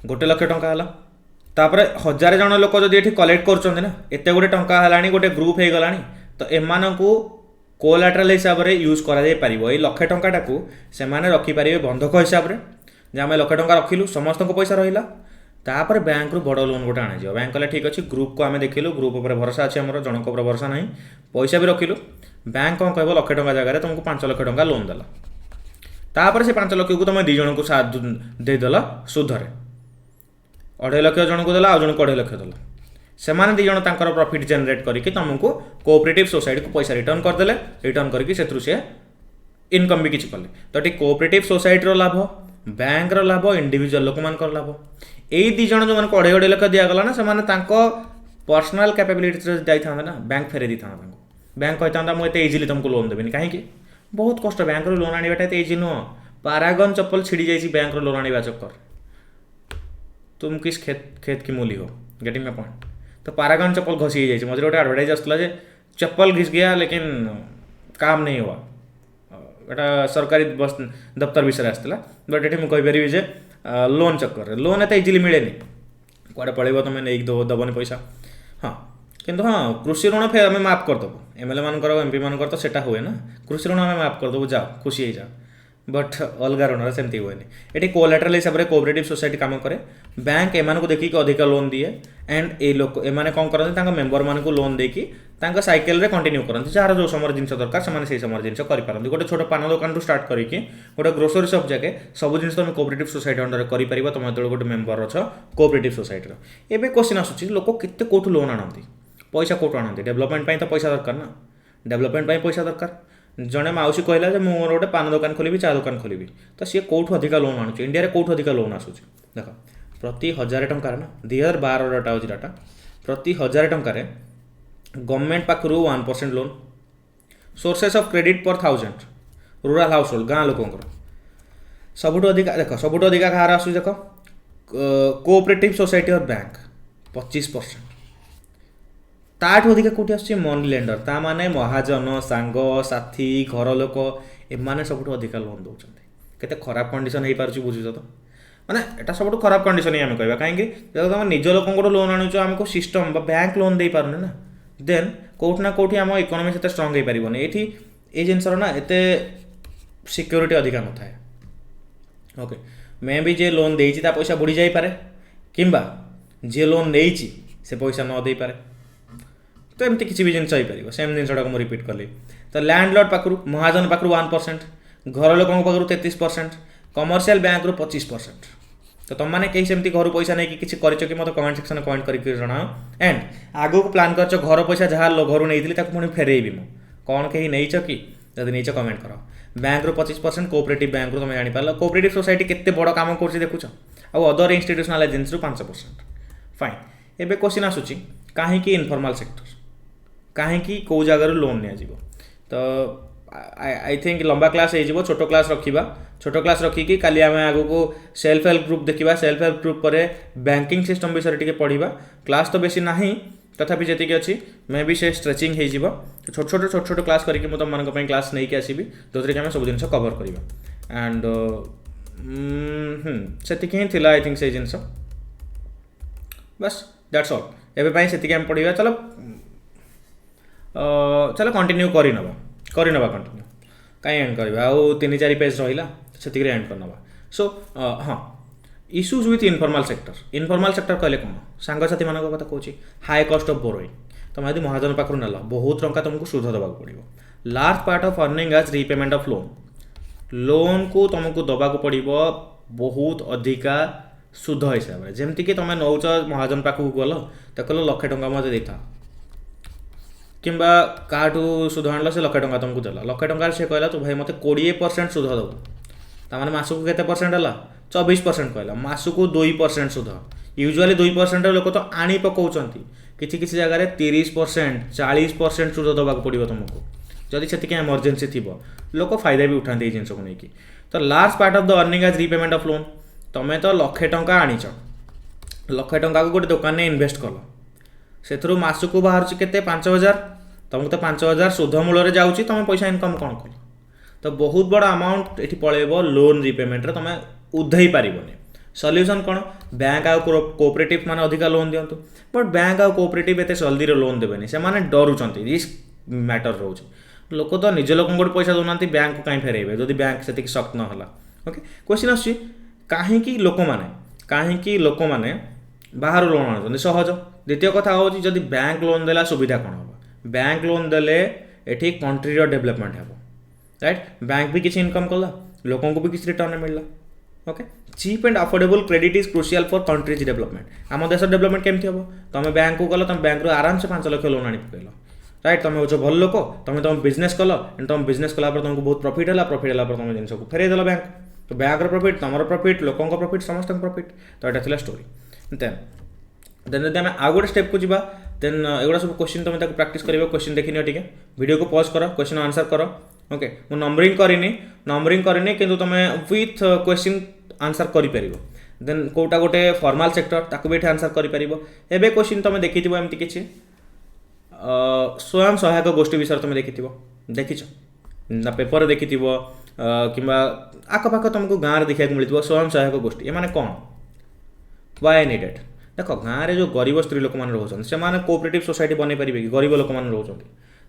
1 लाख टंका है तापर 1000 जन लोक जदि ये कलेक्ट कर एत गोटे टंका है गोटे ग्रुप हो गला तो एम को कोलाट्राल हिसाब से यूज कर लक्षे टंकाटा को से रखिपारे बंधक हिसाब से जे आम 1 लाख टंका रखिलु समस्त को पैसा रहा तापर बैंक रू बड़ लोन गोटे आना बैंक कहला ठीक अच्छे ग्रुप को आम देखिलु ग्रुप उपर भरोसा अच्छे आम जनक उपर भरोसा ना पैसा भी रखिलु बैंक कौन कह 1 लाख टंका जगह तुमको 5 लाख टंका लोन देला तापर से 5 लाख को तुम 2 जन को देदेल सुधरे 2.5 लाख जन को देला आ जन को 2.5 लाख देला से 2 जन तांकर प्रॉफिट जनरेट करके तुमको कोऑपरेटिव सोसाइटी को पैसा रिटर्न करदेले रिटर्न करके से इनकम भी किसी कले तो ये कोऑपरेटिव सोसाइटी लाभ बैंक लाभ इंडिविजुअल लोक मान लाभ यही दी जन जो अढ़ाई अढ़ाई लाख दिगला ना से पर्सनाल कैपेबिलिटी जाता ना बैंक फेरे था बैंक कहता मुझे इजिली तुमको लोन देवी कहीं बहुत कष्ट बैंक लोन आने इजी नुह पारागन चप्पल छिड़ी जाइए बैंक लोन आने चक्कर तुम किस खेत की मूली हो गेटिंग माय पॉइंट तो पारागन चप्पल घसी जाइए मझे गोटे एडवर्टाइज आसला चप्पल घिस गया लेकिन काम नहीं हुआ एटा सरकारी बस दफ्तर विषय आसला बट ये मुझे लोन चक्कर लोन एत इजिली मिले कड़े पड़े तुम नहीं दबनी पैसा हाँ किंतु हाँ कृषि ऋण फिर आम माफ करदेव एमएलए मान एमपी मान तो सेटा हुए ना कृषि ऋण आम माफ करदेव जाओ खुशी हो जाओ बट अलग ऋण सेमती हुए ये कोलाटेरल हिसाब से कोऑपरेटिव सोसाइटी काम करे बैंक एम को देखिए अधिक लोन दिए एंड ये लोक एम कौन करते मेम्बर मान को लोन देकी साइकेल कंटिन्यू करते जार जो समय जिन दरकार से समय जिन कर गोटे छोटे पान दुकान स्टार्ट करके गोटे ग्रोसरी शॉप जाके सब जिन तुम कोऑपरेटिव सोसाइटी अंडर कर तुम जो गोटे मेम्बर अच्छ कोऑपरेटिव सोसाइटी एवं क्वेश्चन आसूँ लोक केते कौटू लोन आनती पैसा कौटू आनती डेवलपमेंट तो पैसा दरकार ना डेवलपमेंट पैसा दरकार जड़े मौसी कहला मोर गोटे पान दुकान खोली चा दुकान खोली तो सी कौटू अधिक लोन आणुच इंडिया कौटू अधिक लोन आसूँ देख प्रति 1000 टंकार ना 2012 डाटा हूँ डाटा प्रति 1000 टंकार गवर्नमेंट पाखु 1% लोन सोर्सेस ऑफ क्रेडिट पर 1000 रूराल हाउस होल्ड गाँ लोक सबुठ अधिका देख सबुठ अधिका कहार आसूँ देख कोऑपरेटिव सोसाइटी और बैंक 25% ताठू अधिका कौटी आस मनी लेंडर ता माने महाजन सांग साथी घर लोक एमाने सबुठ अधिका लोन दौरान केते खराब कंडीशन हो पार्छ बुझुछ तो माने एटा सबुठ खराब कंडीशन ही आम कहवा कहीं जब तुम निज लोक लोन आणुच आमको सिस्टम बैंक लोन दे पारुने ना देन कौट ना कौटी आम इकोनॉमी से स्ट्रंग हो पारन ये जिनसर ना एत सिक्योरिटी अधिका न थाए ओके मे भी जे लोन देती पैसा बुड़ी जापे किंबा जे लोन नहीं से पैसा न दे पारे तो एमती किसी भी जिनस हो सेम जिनटा मुझे रिपीट कली तो लैंडलॉर्ड पाखु महाजन पाखु 1% घर लोक पाखु 33% कमर्शियल बैंक रु 25% तो तुम मैंने कहीं सेमती घर पैसा नहीं कि कर मतलब कमेंट सेक्शन में कमेंट करके जनाओ एंड आगू प्लान कर घर पैसा जहाँ घर नहीं पुणी फेरेबी मु कौन कहीं नहीं कि जब नहीं कमेंट कर बैंक रु 25% कोऑपरेटिव बैंक तुम जापर कोऑपरेटिव सोसाइटी केते बड़ काम कर देखुच आउ अदर इंस्टीट्यूशनल एजेंसी रु 5% फाइन एबे क्वेश्चन आसूची कहीं इनफॉर्मल सेक्टर कहीं कौ जगार लोन नि तो आई थिंक लंबा क्लास हो छोट क्लास रखा छोट क्लास रखिकी काली आम आग को सेल्फ हेल्प ग्रुप देखा सेल्फ हेल्प ग्रुप पर बैंकिंग सिस्टम विषय टी पढ़ा क्लास तो बेसी ना तथापि जी अच्छी मे भी से स्ट्रेचिंग हो छोट छोट क्लास करके तुम मान क्लास नहीं आसबि जो थी सब जिन कवर करवा एंड से ही थी आई थिंक से जिन बस दैट्स ऑल एवं से आम पढ़ा चलो चलो कंटिन्यू करनवा कंटिन्यू कहीं एंड करवा आउ 3-4 पेज रहा से एंड करना सो हाँ इश्यूज विथ इनफॉर्मल सेक्टर कहले कौन सांगसाथी मान कथा कौच हाई कॉस्ट ऑफ बोरोइंग तुम यदि महाजन पाखु नेल बहुत टंका तुमको सुध देवाक पड़ो large part of earning as repayment of loan को तुमको दबाक पड़ो बहुत अधिका सुध हिसाब से जमती कि तुम नौच महाजन पाखक गल तो कहल 1,00,000 टंका मत देता किंबा काठू सुध आनल से 1,00,000 टंका तुमको देला 1,00,000 टंकार से कहला तो भाई मत 20% सुध दब ताने मासक केते परसेंट है 24% कहला मासक 2% सुध यूजुअली 2% लोक तो आनी पकाउछंती किसी जगह 30% 40% सुध दबाक पड़ो तुमको जदि से इमरजेंसी थी लोक फायदा भी उठाते जिन को लेकिन तो large part of the earning as repayment of loan तुम्हें तो 1,00,000 टंका आनीच 1,00,000 टंका को गोटे दुकान में इन्वेस्ट कल से मासक बाहर के 5,000 तुमको तो 5,000 सुध मूल जाऊँगी तुम पैसा इनकम कौन कल तो बहुत बड़ा अमाउंट ये पलैब लोन रिपेमेंट तुम उधई पारनी सल्यूशन कौन बैंक आउ कोऑपरेटिव मान अधिका लोन दिंतु बट बैंक आउ कोऑपरेटिव एत जल्दी लोन देवेनि से डरुंच रिस्क मैटर रोचे लोक तो निज लोक पैसा दौना बैंक को कहीं फेरेबे जदि बैंक से सख्त ना ओके क्वेश्चन आसुची कहीं लोक मैंने बाहर लोन आनुंट सहज द्वितीय कथा हूँ जदि बैंक लोन देला सुविधा कौन हम बैंक लोन देले एठी कंट्री डेवलपमेंट हे राइट बैंक भी किसी इनकम कला लोगों को भी किसी रिटर्न मिलला okay cheap and affordable credit is crucial for countries development आम देश डेवलपमेंट केमती हम तुम बैंक को गल तुम बैंक आराम से 5,00,000 लोन आनी पकड़ राइट तुम हो भल लोक तुम बिजनेस कल एंड तुम बिजनेस कला तुमको बहुत प्रॉफिट है तुम जिन को फेरे देल बैंक तो बैंक प्रॉफिट तुम प्रॉफिट लोकों प्रॉफिट समस्त प्रॉफिट तो यहाँ था स्टोरी देन देन जब आम आउ गोटे स्टेप को जीवा देन एगुड़ा सब क्वेश्चन तुम प्रैक्टिस कर क्वेश्चन देखनी टे वीडियो को पॉज कर क्वेश्चन आंसर कर ओके मु नंबरिंग करनी कि तुम विथ क्वेश्चन आंसर कर देन कोटा गोटे फॉर्मल सेक्टर ताकू भी आंसर कर एबे क्वेश्चन तुम देखी एमती किसी स्वयं सहायक गोष्ठी विषय तुम देखीच ना पेपर देखी कि आखपाख तुमको गाँव देखा मिलती स्वयं सहायक गोष्ठी ये कौन वाई नीडेड देख गाँव में जो गरीब स्त्री लोक मैंने रोच से कोऑपरेटिव सोसाइटी बन पारे कि गरीब लोक मैंने रोच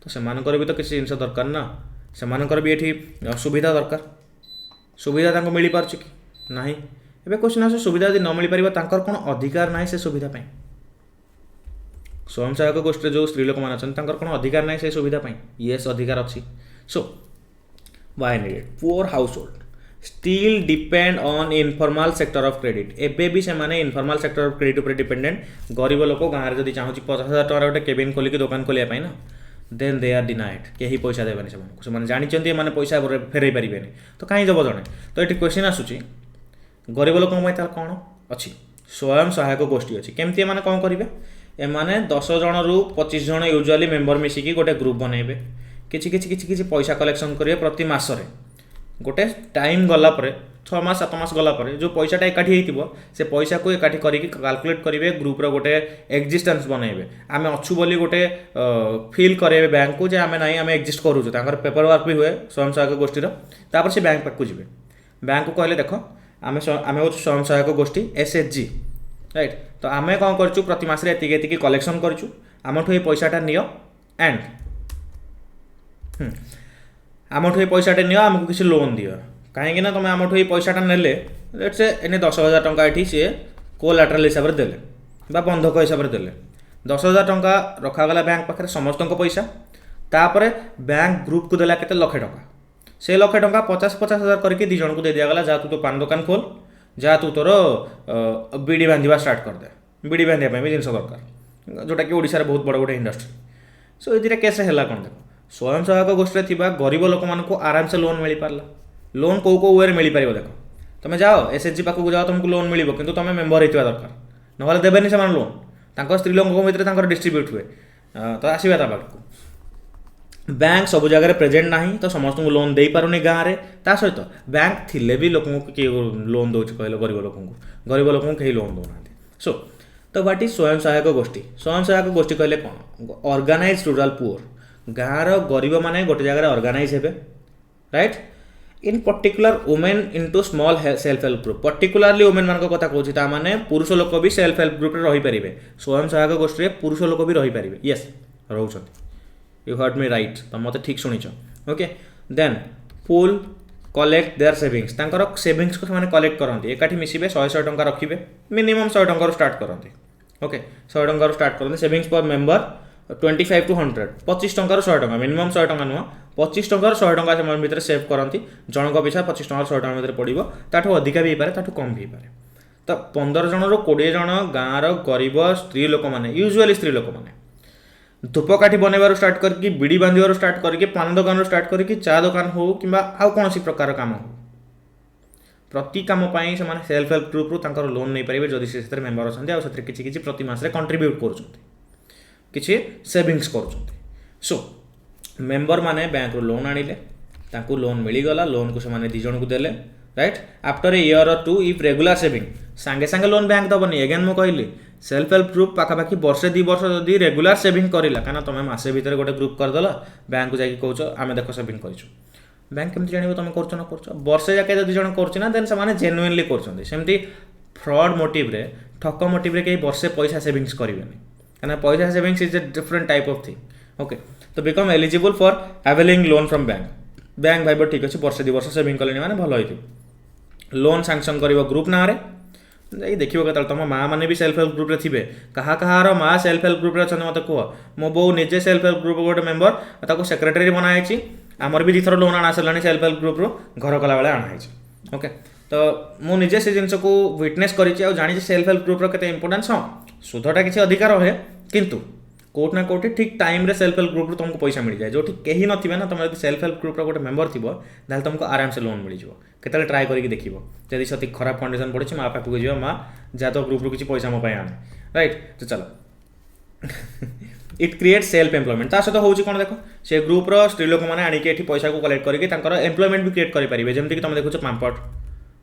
तो से भी तो किसी जिन दरकार ना से भी ये सुविधा दरकार सुविधा मिल पार्छ कि ना एवं क्वेश्चन आस सुविधा यदि न मिल पार कौन अधिकार ना से सुविधा स्वयं सहायक गोष्ठी जो स्त्री लोक मैंने अच्छा कौन अधिकार ना से सुविधा येस अधिकार अच्छी so why needed poor household still depend on informal sector of credit एबे भी से माने इनफॉर्मल सेक्टर ऑफ क्रेडिट पर डिपेंडेंट गरीब लोक गाँव में जब चाहूँ 50,000 टकर गोटे केबिन खोलिक दुकान खोलिया ना देन दे आर डिनाइड कहीं पैसा देवे से जानते हैं पैसा फेरई पारे तो कहीं जब जड़े तो ये क्वेश्चन आसूँ गरीब लोक कौन अच्छी स्वयं सहायक गोष्ठी अच्छी केमती एम कौन करेंगे एमाने 10 जन रु 25 जन यूजुअली मेंबर मिसिकी गोटे ग्रुप बनइबे किछि पैसा कलेक्शन करेंगे प्रति मासरे गोटे टाइम गला 6 मास 7 मास गला जो पैसाटा एकाठी होइतिबो से पैसा को एकाठी करिक कैलकुलेट करेंगे ग्रुप रो गोटे एक्जिस्टेंस बनइबे आमे अच्छु बोली गोटे फील करेंगे बैंक को जे आमे नाही आमे एक्जिस्ट करूछु तांकर पेपर वर्क भी हुए स्वयं सहायक गोष्ठी तापर से बैंक पाक को जिवे बैंक को कहले देखो आमे हो स्वयं सहायक गोष्ठी एसएचजी राइट तो आमे कौन करछु प्रति मास रे एतिके कलेक्शन करछु आमठु ए पैसाटा नियो एंड आमठु ए पैसाटा नियो आमको किसी लोन दियो कहीं तुम आमठु ये पैसाटा नेले लेट्स से एने 10,000 टंका ये सी कोलाटराल हिसाब से देले बा बंधक हिसाब से देले 10,000 टंका रखागला बैंक पाखे समस्त पैसा तापर बैंक ग्रुप को देला केते लक्षे टंका से लक्षे टंका 50,000 करके 2 जन को दे दियागला जा तू तो पान दुकान खोल जा तू तोर बीड़ी बांधा स्टार्ट करदे बीड़ी बांधा भी जिन दरकार जोटा कि ओडिशा रे बहुत बड़ गोटे इंडस्ट्री सो ये केस है कौन देख स्वयं सहायक गोष्ठी थी गरीब लोक मान आराम से लोन मिल पारा लोन कौ कौ वे मिल पार देख तुम जाओ एसएचजी पाखक जाओ तुमको लोन मिल कि तुम मेम्बर होता दरकार ना देवेनि से लोन स्त्री लोक भर डिस्ट्रीब्यूट हुए तो आसवा ता पाखक बैंक सब जगह प्रेजेंट ना तो समस्त को लोन दे पारुनी गाँव में ता सहित बैंक थिले भी लोक किए लोन दौर कहले गरीब लोक कहीं लोन दौना सो तो व्हाट इज स्वयं सहायक गोष्ठी कहले कौन ऑर्गेनाइज्ड रूरल पुअर गाँव गरीब माने गोटे जगह ऑर्गेनाइज हेबे राइट इन particular women into small self help group particularly women मान कथा कहूँ माने पुरुष लोक भी सेल्फ हेल्प ग्रुप रे रही पारिबे स्वयं सहायक गोष्ठी पुरुष लोक भी रही पारिबे यस रोचंती यू हर्ड मी राइट तुम मत ठीक शुणिच okay then pull collect their savings तांकर सेविंग्स को से कलेक्ट करती एकाठी मिसबे 100 टंका रखिए मिनिमम 100 टंका स्टार्ट करते ओके 100 टंका स्टार्ट करते सेविंग्स पर मेंबर 25 to 100 25 टंका 100 टंका मिनिमम 100 टंका नुह 25 टंका 100 टंका से भितर सेव करती जनक पिछा 25 टंका 100 टंका भितर पड़ो ताठू अधिका भी पारे ताठू कम भी पारे तो 15 जन रु 20 जन गाँव गरीब स्त्री लोक मैंने यूजुअली स्त्री लोक मैंने धूपकाठी बनइबार स्टार्ट करके बीड़ी बांधिबार स्टार्ट करके पान दुकान स्टार्ट करके चा दुकान हो कि आउ कौन प्रकार काम हो प्रति कम से सेल्फ हेल्प ग्रुप रु लोन नहीं पारे जदि से मेम्बर अच्छा से किसी प्रति मास कंट्रीब्यूट कर सेविंग्स कर सो मेम्बर माने बैंक रू लोन आनिले तांकू लोन मिलगला लोन को से 2 जन को देले राइट आफ्टर ए ईयर और 2 इफ रेगुलर सेविंग सांगे सांगे लोन बैंक दबनी एगेन मु कहली सेल्फ हेल्प ग्रुप पाखापाखि वर्षे 2 वर्ष जदि रेगुलर सेविंग करला कना तुम मासे भितर गोटे ग्रुप करदेल बैंक को जाकि कहूँ आम देख सेविंग कर बैंक केमती जान तुम कर न कर वर्षे जाके जब जन करना देन से जेन्युइनली करमती फ्रड मोटिव रे ठक मोटिव रे कहीं वर्षे पैसा सेविंग्स करेंगे कहीं पैसा savings is a different type of thing okay तो become eligible for availing loan from bank भाई ठीक अच्छे वर्षे 2 वर्ष सेविंग कले मैंने भल होती लोन सैंक्शन कर ग्रुप ना देखिए के तुम माँ मैंने भी सेल्फ हेल्प ग्रुप रे थे कहाँ माँ सेल्फ हेल्प ग्रुप रे अच्छा मत कह मो बो निजे सेल्फ हेल्प ग्रुप गोटे मेम्बर ताको सेक्रेटरी बनाई आमर भी 2 थर लोन आना सारे सेल्फ हेल्प ग्रुप रू घर कला बेले आना ओके तो मु निजे से जिनस को विटनेस करी जानी सेल्फ हेल्प ग्रुप रो केते इंपोर्टेंस हाँ सुधटा किसी अधिकार है किंतु कोट ना कोटी ठीक टाइम रे सेल्फ हेल्प ग्रुप रू तुमको पैसा मिल जाए जो कहीं नथिबे ना तुम यदि सेल्फ हेल्प ग्रुप रो गोटे मेंबर थिबो ताले तुमको आराम से लोन मिल जिवो केतले ट्राई करके देखिबो जदि सती खराब कंडीशन पड़े माँ पाखक जीव माँ जा तो ग्रुप रू किसी पैसा मो आने राइट तो चलो इट क्रिएट सेल्फ एम्प्लॉयमेंट ता सहित होउची कोन देखो से ग्रुप रो स्त्री लोक माने आनी के एठी पैसा को कलेक्ट करके तांकर एम्प्लॉयमेंट भी क्रिएट करि परिबे जेमति कि तुम देखुछ पापड़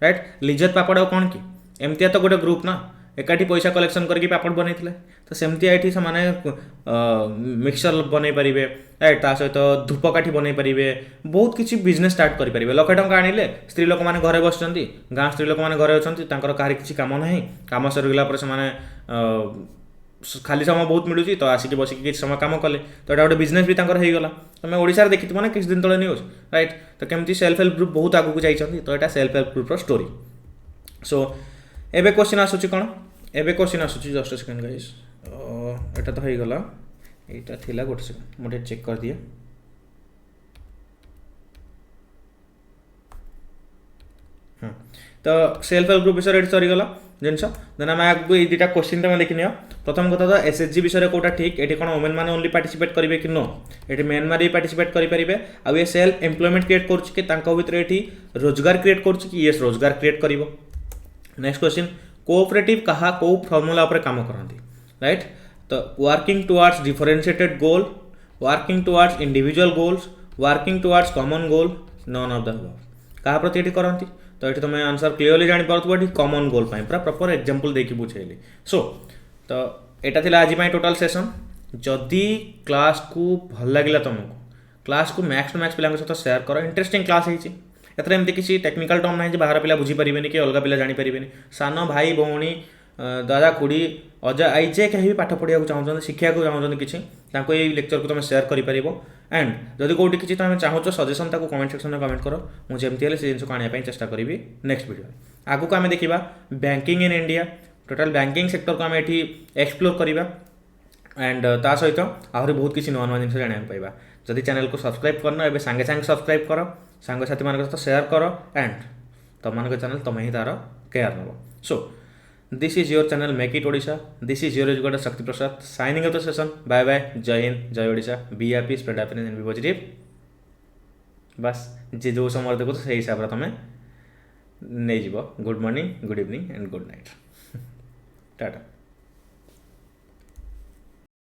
राइट लिज्जत पापड़ आ कोन की एमतिया तो गोटे ग्रुप ना एकाठी पैसा कलेक्शन करके पापड़ बनैथिले तो सेमती एठी से माने मिक्सचर बनै परिबे राइट ता सहित धूपकाठी बनै परिबे बहुत किछि बिजनेस स्टार्ट करि परिबे लखे टंका आनिले स्त्री लोक माने घरे बसचंती गां स्त्री लोक माने घरे अछंती तांकर काहरी किछि काम नाही काम सरगिला पर से माने खाली समय बहुत मिलूँ तो आसिक बसिक किसी समय कम कले तो यहाँ गोटे बिजनेस भी तंकर हो गला तुम ओडिशा रे देखिथिबो ना किछि दिन तले न्यूज राइट तो केमती सेल्फ हेल्प ग्रुप बहुत आगु जाइछंती तो यहाँ self help group story so एबे क्वेश्चन आसुची कोन एबे क्वेश्चन आसुची जस्ट सेकंड गाइस एटा तो हो गला एटा थिला गोटे सेकंड मोटे चेक कर दिए तो सेल्फ हेल्प ग्रुप विषय सरीगला जिनस देन आम आगे ये दुटा क्वेश्चन तुम देखनी प्रथम कथा तो एसएचजी विषय कोटा ठीक ये कौन वुमेन मैंने ओनली पार्टिसिपेट करेंगे कि नो ये मेन मारे पार्टिसिपेट करेंगे आउ ये सेल्फ एम्प्लॉयमेंट क्रिएट कर रोजगार क्रिएट कर रोजगार क्रिएट कर नेक्स्ट क्वेश्चन कोऑपरेटिव कहा को फॉर्मूला उपर काम करती राइट तो working towards differentiated goal working towards individual goals working towards common goal none of the above कहा प्रति ये करती तो ये तुम आंसर क्लीयरली जापर कॉमन गोल पूरा प्रॉपर एग्जांपल देकी बुझेली सो तो यहाँ थी आज टोटाल सेशन जदि क्लास को भल लगे तुमको क्लास को मैक्स टू मैक्स पिला सहित शेयर कर इंटरेस्टिंग क्लास होती एमती किसी टेक्निकल टर्म ना बाहर पिला बुझीपारे कि अलग पिला जानीपारे सान भाई भौणी दादा खुड़ी अजा आई जे कहीं भी पाठ पढ़ा चाहते शिक्षा को चाहते किसी ये लेक्चर को तुम शेयर कर एंड जदि कौटी किसी तुम चाहो सजेसन ताको कमेंट सेक्शन में कमेंट करो मुझे जमती से जिन आने चेष्टा करी नेक्स्ट वीडियो आगु को आम देखा banking in India total banking sector को आम ये एक्सप्लोर करवा एंड ता सहित आहरी बहुत किसी नुआ नुआ जिन जाना पाइबा जदि चैनल को सब्सक्राइब करना एवं सांगे सांगे सब्सक्राइब कर सांग साथी मान सहित शेयर कर एंड तुम मान चैनल तुम ही तार केयर नब so this is your channel make it Odisha this is your educator Shakti Prasad signing off the session bye bye Jai Hind Jai Odisha be happy spread happiness and be positive बस जे जो समय देखो तो सही हिसाब से तुम नहीं good morning good evening and good night Tata.